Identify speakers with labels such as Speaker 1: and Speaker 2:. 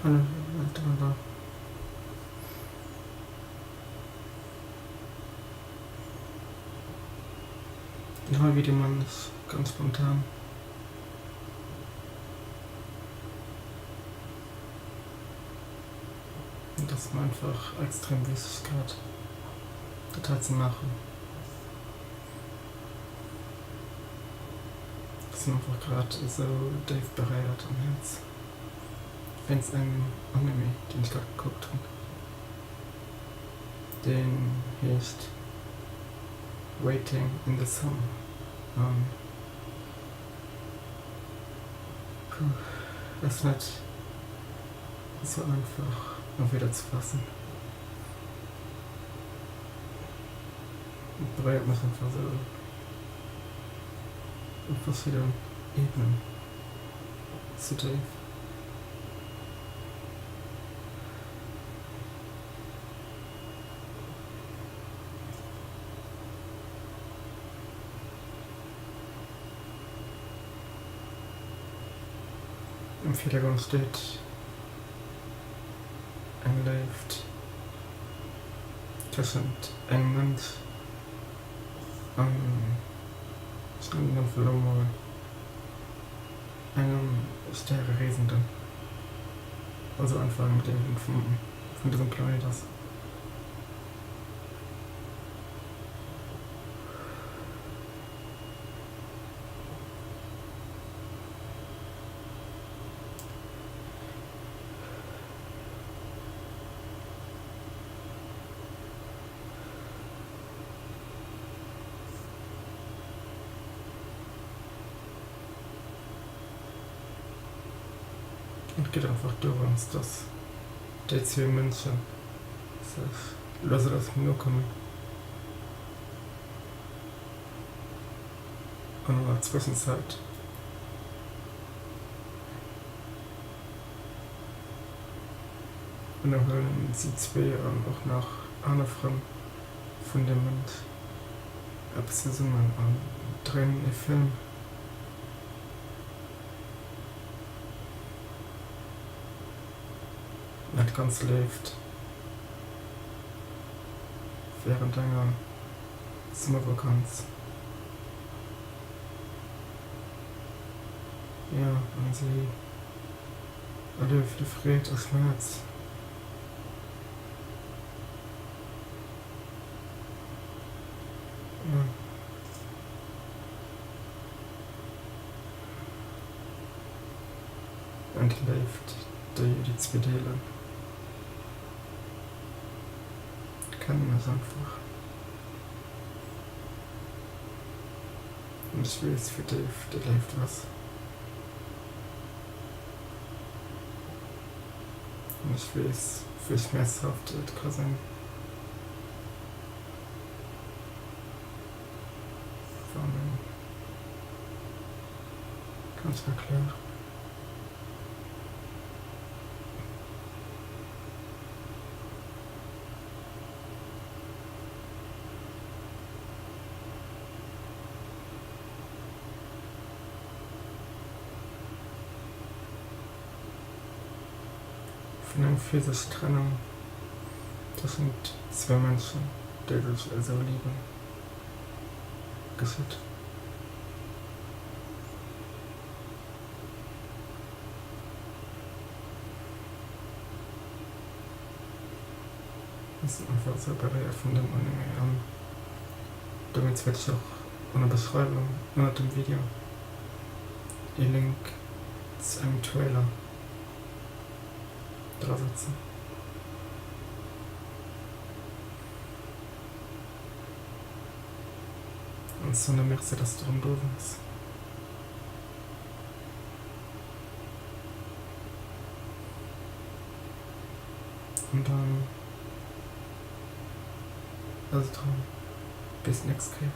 Speaker 1: Hallo, miteinander. Ja, wie die Mann ist ganz spontan. Und das war einfach extrem wichtig gerade, total zu machen. Das ist mir einfach gerade so Dave bereitet am Herz. Wenn es einen Anime, den ich gerade geguckt habe, den heißt Waiting in the Sun. Das ist nicht so einfach, noch wieder zu fassen. Und bereit mich einfach so auf was wieder Ebenen zu Dave. Im Vordergrund steht ein Lift zwischen England und verloren einem Sternreisenden. Also Anfang mit dem von diesem Planet aus. Und geht einfach durch uns, dass die zwei Menschen sich lassen das nur kommen. Und in der Zwischenzeit und dann hören sie zwei auch nach einer Frau von dem Mensch. Ab sie so mal drin im Film. Nicht ganz läuft. Während einer Sommervakanz. Ja, und sie alle viel Fried und Schmerz. Ja. Und läuft die zwei Teile. Kann man es einfach. Und ich will es für Dave, der läuft was. Und ich will es für schmerzhafte Cousin. Ganz erklärt. Von einer physischen Trennung. Das sind zwei Menschen, die sich also lieben. Geschieht. Das ist einfach so berührt von dem Anime. Damit werde ich auch in der Beschreibung unter dem Video den Link zu einem Trailer drauf setzen. Und so eine merkst du, dass du darum doof bist. Und dann also dran. Bis nächstes Mal.